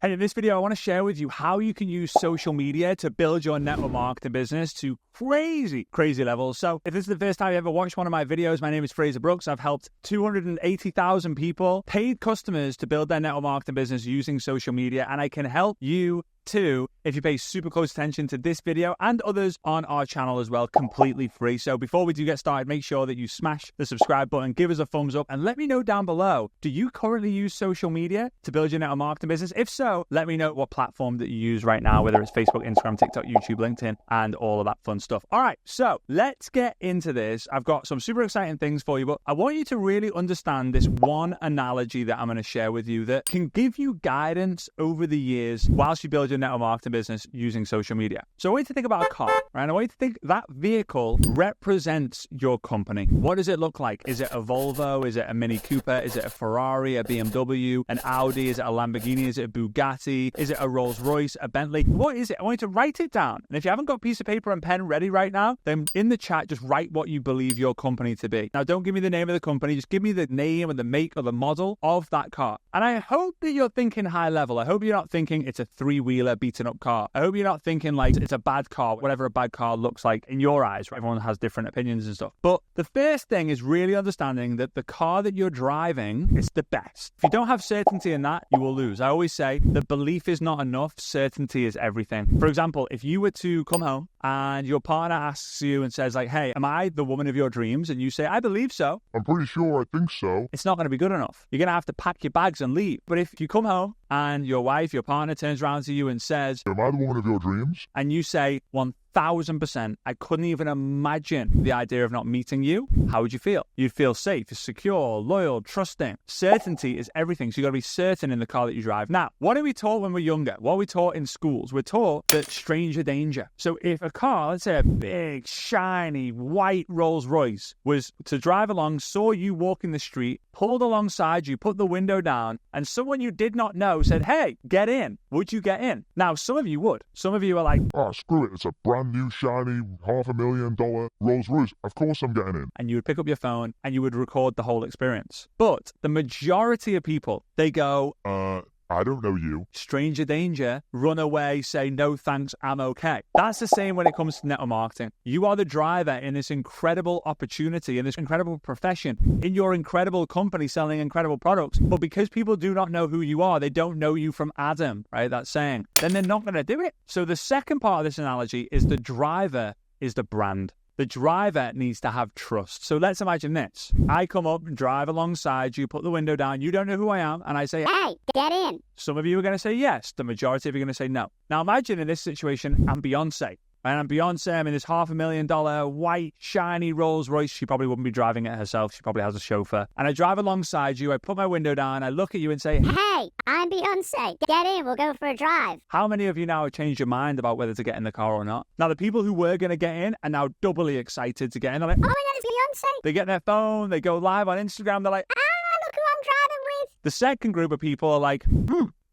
Hey, in this video, I want to share with you how you can use social media to build your network marketing business to crazy levels. So if this is the first time you ever watched one of my videos, my name is Fraser Brooks. I've helped 280,000 people, paid customers, to build their network marketing business using social media. And I can help you too if you pay super close attention to this video and others on our channel as well, completely free. So before we do get started, make sure that you smash the subscribe button, give us a thumbs up, and let me know down below, do you currently use social media to build your network marketing business? If so, let me know what platform that you use right now, whether it's Facebook, Instagram, TikTok, YouTube, LinkedIn, and all of that fun stuff. All right, so let's get into this. I've got some super exciting things for you, but I want you to really understand this one analogy that I'm going to share with you that can give you guidance over the years whilst you build your network marketing business using social media. So I want you to think about a car, right? I want you to think that vehicle represents your company. What does it look like? Is it a Volvo? Is it a Mini Cooper? Is it a Ferrari, a BMW, an Audi? Is it a Lamborghini? Is it a Bugatti? Is it a Rolls Royce, a Bentley? What is it? I want you to write it down. And if you haven't got a piece of paper and pen ready right now, then in the chat, just write what you believe your company to be. Now, don't give me the name of the company. Just give me the name and the make or the model of that car. And I hope that you're thinking high level. I hope you're not thinking it's a three-wheeler beaten up car. I hope you're not thinking like it's a bad car, whatever a bad car looks like in your eyes. Right? Everyone has different opinions and stuff. But the first thing is really understanding that the car that you're driving is the best. If you don't have certainty in that, you will lose. I always say that belief is not enough. Certainty is everything. For example, if you were to come home and your partner asks you and says like, hey, am I the woman of your dreams? And you say, I believe so. I'm pretty sure I think so. It's not going to be good enough. You're going to have to pack your bags and leave. But if you come home and your wife, your partner turns around to you and says, am I the woman of your dreams? And you say 1,000%, I couldn't even imagine the idea of not meeting you, how would you feel? You'd feel safe, secure, loyal, trusting. Certainty is everything. So you got to be certain in the car that you drive. Now, what are we taught when we're younger? What are we taught in schools? We're taught that stranger danger. So if a car, let's say a big, shiny, white Rolls Royce was to drive along, saw you walking the street, pulled alongside you, put the window down, and someone you did not know said, hey, get in. Would you get in? Now, some of you would. Some of you are like, oh, screw it. It's a brand new, shiny, $500,000 Rolls Royce. Of course I'm getting in. And you would pick up your phone and you would record the whole experience. But the majority of people, they go, I don't know you. Stranger danger, run away, say, no thanks, I'm okay. That's the same when it comes to network marketing. You are the driver in this incredible opportunity, in this incredible profession, in your incredible company selling incredible products. But because people do not know who you are, they don't know you from Adam, right? That saying, then they're not going to do it. So the second part of this analogy is the driver is the brand. The driver needs to have trust. So let's imagine this. I come up and drive alongside you, put the window down. You don't know who I am. And I say, hey, get in. Some of you are going to say yes. The majority of you are going to say no. Now imagine in this situation, I'm Beyonce. And I'm Beyonce, I'm in this $500,000 white, shiny Rolls Royce. She probably wouldn't be driving it herself. She probably has a chauffeur. And I drive alongside you. I put my window down. I look at you and say, hey, I'm Beyonce. Get in. We'll go for a drive. How many of you now have changed your mind about whether to get in the car or not? Now, the people who were going to get in are now doubly excited to get in. They're like, oh my God, it's Beyonce. They get their phone. They go live on Instagram. They're like, look who I'm driving with. The second group of people are like,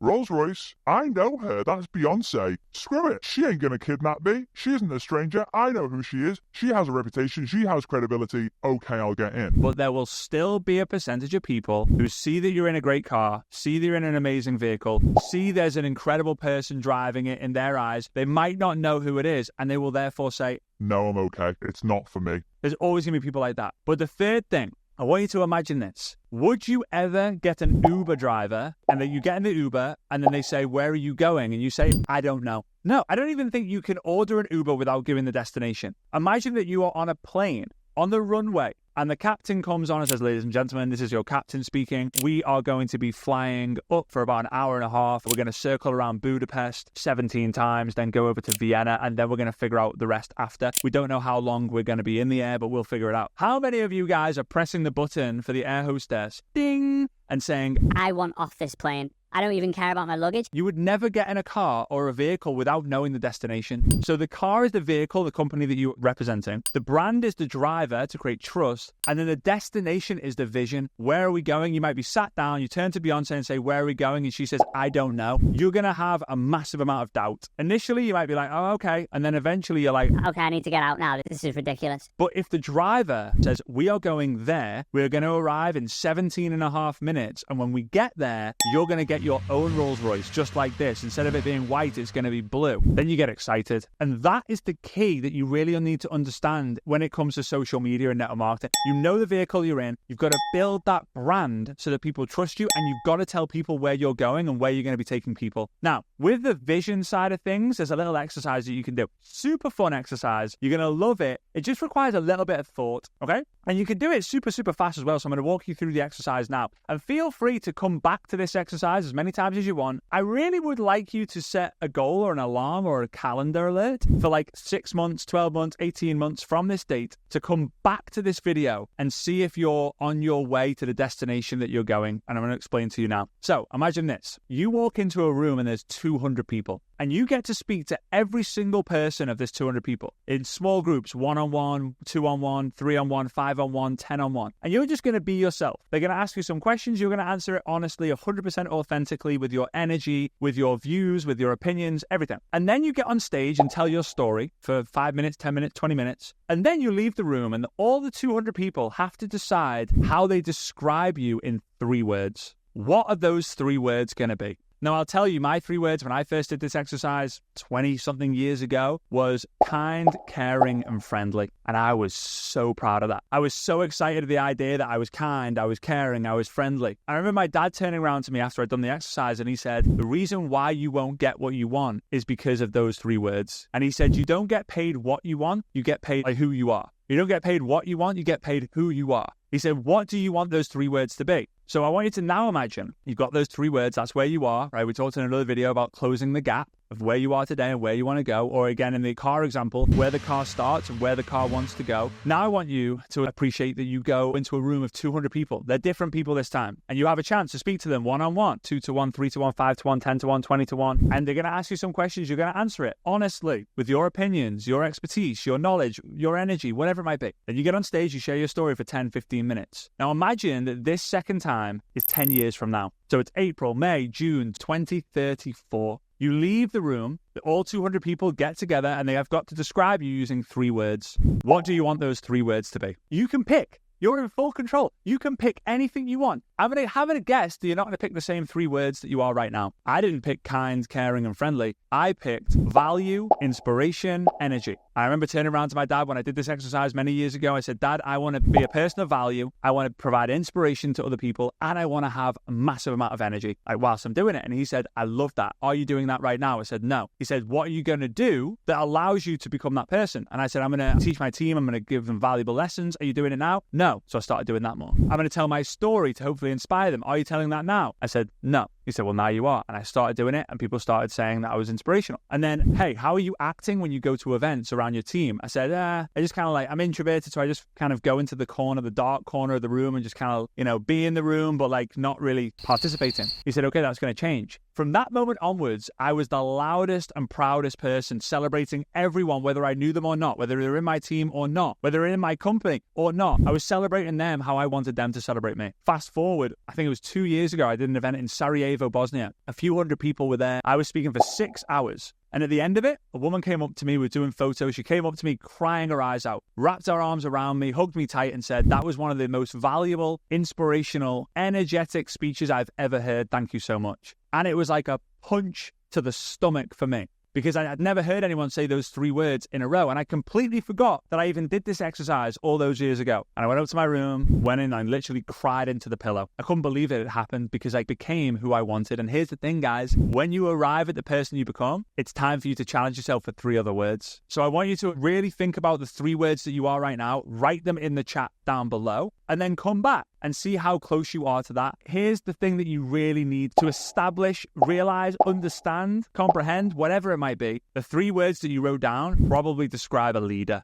Rolls Royce, I know her, that's Beyonce. Screw it, she ain't gonna kidnap me. She isn't a stranger, I know who she is. She has a reputation, she has credibility. Okay, I'll get in. But there will still be a percentage of people who see that you're in a great car, see that you're in an amazing vehicle, see there's an incredible person driving it in their eyes. They might not know who it is, and they will therefore say, no, I'm okay, it's not for me. There's always gonna be people like that. But the third thing, I want you to imagine this. Would you ever get an Uber driver and then you get in the Uber and then they say, where are you going? And you say, I don't know. No, I don't even think you can order an Uber without giving the destination. Imagine that you are on a plane on the runway and the captain comes on and says, ladies and gentlemen, this is your captain speaking. We are going to be flying up for about an hour and a half. We're going to circle around Budapest 17 times, then go over to Vienna, and then we're going to figure out the rest after. We don't know how long we're going to be in the air, but we'll figure it out. How many of you guys are pressing the button for the air hostess, ding, and saying, I want off this plane. I don't even care about my luggage. You would never get in a car or a vehicle without knowing the destination. So the car is the vehicle, the company that you're representing. The brand is the driver to create trust. And then the destination is the vision. Where are we going? You might be sat down, you turn to Beyonce and say, where are we going? And she says, I don't know. You're going to have a massive amount of doubt. Initially, you might be like, oh, okay. And then eventually you're like, okay, I need to get out now. This is ridiculous. But if the driver says, we are going there, we're going to arrive in 17 and a half minutes. And when we get there, you're going to get your own Rolls Royce just like this. Instead of it being white, it's going to be blue. Then you get excited. And that is the key that you really need to understand when it comes to social media and network marketing. You know the vehicle you're in. You've got to build that brand so that people trust you, and you've got to tell people where you're going and where you're going to be taking people. Now, with the vision side of things, there's a little exercise that you can do. Super fun exercise. You're going to love it. It just requires a little bit of thought, okay? And you can do it super fast as well. So I'm going to walk you through the exercise now. And feel free to come back to this exercise as many times as you want. I really would like you to set a goal or an alarm or a calendar alert for like 6 months, 12 months, 18 months from this date to come back to this video and see if you're on your way to the destination that you're going. And I'm going to explain to you now. So imagine this. You walk into a room and there's 200 people. And you get to speak to every single person of this 200 people in small groups, 1-on-1, 2-on-1, 3-on-1, 5-on-1, 10-on-1. And you're just going to be yourself. They're going to ask you some questions. You're going to answer it honestly, 100% authentically, with your energy, with your views, with your opinions, everything. And then you get on stage and tell your story for 5 minutes, 10 minutes, 20 minutes. And then you leave the room and all the 200 people have to decide how they describe you in 3 words. What are those 3 words going to be? Now, I'll tell you, my 3 words when I first did this exercise 20-something years ago was kind, caring, and friendly. And I was so proud of that. I was so excited at the idea that I was kind, I was caring, I was friendly. I remember my dad turning around to me after I'd done the exercise and he said, the reason why you won't get what you want is because of those 3 words. And he said, you don't get paid what you want, you get paid by who you are. You don't get paid what you want, you get paid who you are. He said, what do you want those 3 words to be? So I want you to now imagine you've got those 3 words. That's where you are, right? We talked in another video about closing the gap of where you are today and where you want to go. Or again, in the car example, where the car starts and where the car wants to go. Now I want you to appreciate that you go into a room of 200 people. They're different people this time. And you have a chance to speak to them 1-on-1, 2-to-1, 3-to-1, 5-to-1, 10-to-1, 20-to-1. And they're going to ask you some questions. You're going to answer it honestly with your opinions, your expertise, your knowledge, your energy, whatever it might be. Then you get on stage, you share your story for 10, 15 minutes. Now imagine that this second time is 10 years from now. So it's April, May, June 2034. You leave the room, all 200 people get together and they have got to describe you using 3 words. What do you want those 3 words to be? You can pick. You're in full control. You can pick anything you want. I'm having a guess that you're not going to pick the same 3 words that you are right now. I didn't pick kind, caring, and friendly. I picked value, inspiration, energy. I remember turning around to my dad when I did this exercise many years ago. I said, Dad, I want to be a person of value. I want to provide inspiration to other people. And I want to have a massive amount of energy whilst I'm doing it. And he said, I love that. Are you doing that right now? I said, no. He said, what are you going to do that allows you to become that person? And I said, I'm going to teach my team. I'm going to give them valuable lessons. Are you doing it now? No. So I started doing that more. I'm going to tell my story to hopefully inspire them. Are you telling that now? I said, no. He said, well, now you are. And I started doing it and people started saying that I was inspirational. And then, hey, how are you acting when you go to events around your team? I said, I just kind of I'm introverted. So I just kind of go into the dark corner of the room and just kind of, be in the room, but not really participating. He said, okay, that's going to change. From that moment onwards, I was the loudest and proudest person, celebrating everyone, whether I knew them or not, whether they were in my team or not, whether they're in my company or not. I was celebrating them how I wanted them to celebrate me. Fast forward, I think it was 2 years ago, I did an event in Sarajevo, Bosnia. A few hundred people were there. I was speaking for 6 hours. And at the end of it, a woman came up to me, we were doing photos. She came up to me crying her eyes out, wrapped her arms around me, hugged me tight and said, that was one of the most valuable, inspirational, energetic speeches I've ever heard. Thank you so much. And it was like a punch to the stomach for me, because I had never heard anyone say those 3 words in a row. And I completely forgot that I even did this exercise all those years ago. And I went up to my room, went in, and literally cried into the pillow. I couldn't believe it happened because I became who I wanted. And here's the thing, guys. When you arrive at the person you become, it's time for you to challenge yourself for 3 other words. So I want you to really think about the 3 words that you are right now. Write them in the chat down below and then come back and see how close you are to that. Here's the thing that you really need to establish, realize, understand, comprehend, whatever it might be. The 3 words that you wrote down probably describe a leader.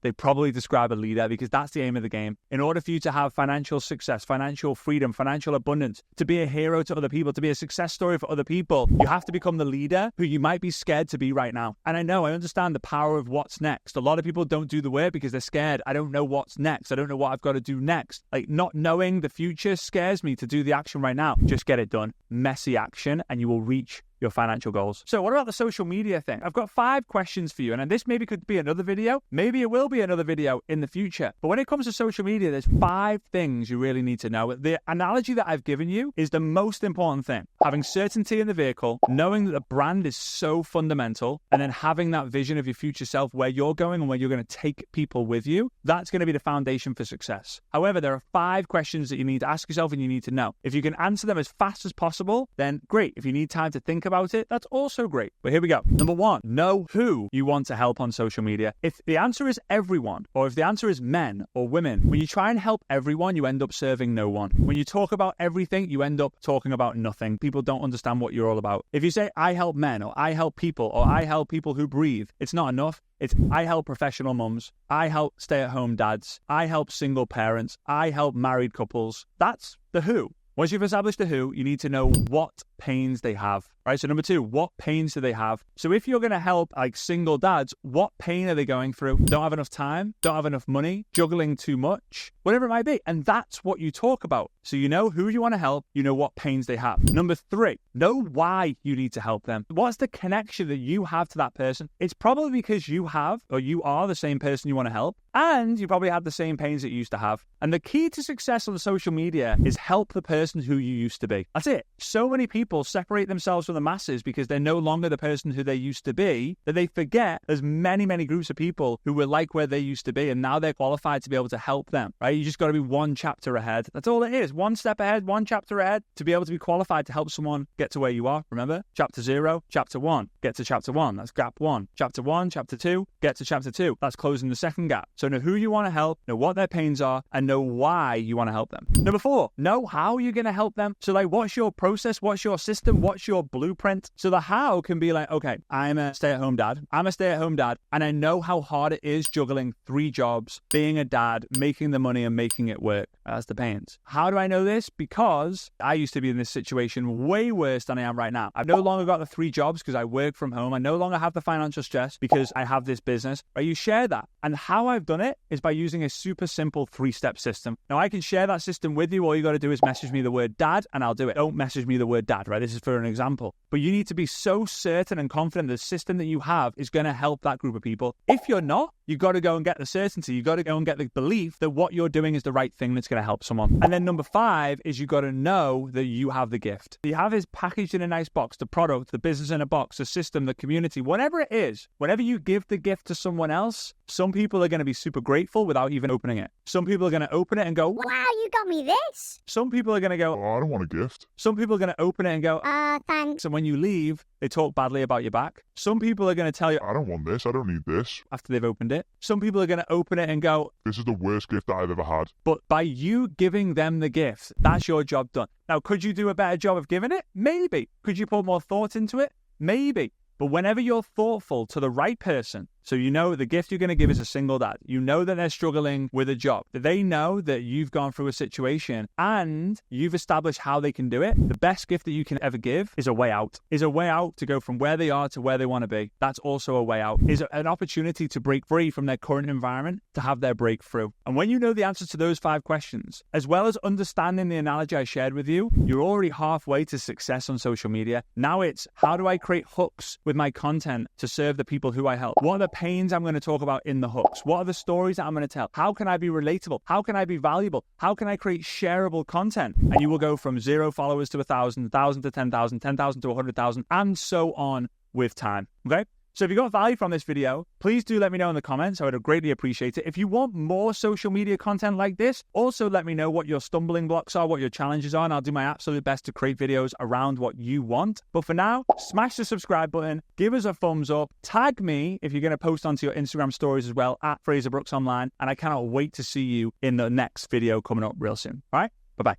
They probably describe a leader, because that's the aim of the game. In order for you to have financial success, financial freedom, financial abundance, to be a hero to other people, to be a success story for other people, you have to become the leader who you might be scared to be right now. And I understand the power of what's next. A lot of people don't do the work because they're scared. I don't know what's next. I don't know what I've got to do next. Not knowing the future scares me to do the action right now. Just get it done. Messy action, and you will reach your financial goals. So what about the social media thing? I've got 5 questions for you, and this maybe could be another video. Maybe it will be another video in the future. But when it comes to social media, there's 5 things you really need to know. The analogy that I've given you is the most important thing. Having certainty in the vehicle, knowing that the brand is so fundamental, and then having that vision of your future self, where you're going and where you're going to take people with you, that's going to be the foundation for success. However, there are 5 questions that you need to ask yourself and you need to know. If you can answer them as fast as possible, then great. If you need time to think about it, that's also great. But here we go. Number 1, know who you want to help on social media. If the answer is everyone, or if the answer is men or women, when you try and help everyone, you end up serving no one. When you talk about everything, you end up talking about nothing. People don't understand what you're all about. If you say, I help men, or I help people, or I help people who breathe, it's not enough. It's I help professional mums, I help stay-at-home dads, I help single parents, I help married couples. That's the who. Once you've established the who, you need to know what pains they have. Right? So number 2, what pains do they have? So if you're going to help like single dads, what pain are they going through? Don't have enough time, don't have enough money, juggling too much, whatever it might be. And that's what you talk about. So you know who you want to help, you know what pains they have. Number 3, know why you need to help them. What's the connection that you have to that person? It's probably because you have, or you are the same person you want to help, and you probably have the same pains that you used to have. And the key to success on social media is help the person who you used to be. That's it. So many people separate themselves from the masses because they're no longer the person who they used to be, that they forget there's many, many groups of people who were like where they used to be, and now they're qualified to be able to help them, right? You just got to be one chapter ahead. That's all it is. One step ahead, one chapter ahead to be able to be qualified to help someone get to where you are. Remember? Chapter 0, chapter 1, get to chapter 1. That's gap 1. Chapter 1, chapter 2, get to chapter 2. That's closing the second gap. So know who you want to help, know what their pains are, and know why you want to help them. Number 4, know how you're going to help them. So like, what's your process? What's your system? What's your blueprint? So the how can be like, okay, I'm a stay-at-home dad, and I know how hard it is juggling 3 jobs, being a dad, making the money and making it work. That's the pains. How do I know this? Because I used to be in this situation way worse than I am right now. I've no longer got the 3 jobs because I work from home. I no longer have the financial stress because I have this business. Right? You share that. And how I've done it is by using a super simple 3-step system. Now I can share that system with you. All you got to do is message me the word dad and I'll do it. Don't message me the word dad, right? This is for an example. But you need to be so certain and confident the system that you have is going to help that group of people. If you're not, you've got to go and get the certainty. You've got to go and get the belief that what you're doing is the right thing that's going to help someone. And then number 5 is you've got to know that you have the gift. You have is packaged in a nice box, the product, the business in a box, the system, the community, whatever it is. Whenever you give the gift to someone else, some people are going to be super grateful without even opening it. Some people are going to open it and go, Wow, you got me this. Some people are going to go, Oh, I don't want a gift. Some people are going to open it and go, Thanks. And when you leave, they talk badly about your back. Some people are going to tell you I don't want this. I don't need this. after they've opened it. Some people are going to open it and go, This is the worst gift that I've ever had. but by you giving them the gift, that's your job done. Now, could you do a better job of giving it? Maybe. Could you put more thought into it? Maybe. But whenever you're thoughtful to the right person, so you know the gift you're going to give is a single dad, you know that they're struggling with a job, that they know that you've gone through a situation and you've established how they can do it, the best gift that you can ever give is a way out. Is a way out to go from where they are to where they want to be. That's also a way out. Is an opportunity to break free from their current environment to have their breakthrough. And when you know the answers to those 5 questions, as well as understanding the analogy I shared with you, you're already halfway to success on social media. Now it's, how do I create hooks with my content to serve the people who I help? What are the pains I'm going to talk about in the hooks? What are the stories that I'm going to tell? How can I be relatable? How can I be valuable? How can I create shareable content? And you will go from 0 followers to 1,000, 1,000 to 10,000, 10,000 to 100,000, and so on with time. Okay? So if you got value from this video, please do let me know in the comments. I would greatly appreciate it. If you want more social media content like this, also let me know what your stumbling blocks are, what your challenges are, and I'll do my absolute best to create videos around what you want. But for now, smash the subscribe button, give us a thumbs up, tag me if you're going to post onto your Instagram stories as well, at Fraser Brooks Online, and I cannot wait to see you in the next video coming up real soon. All right? Bye-bye.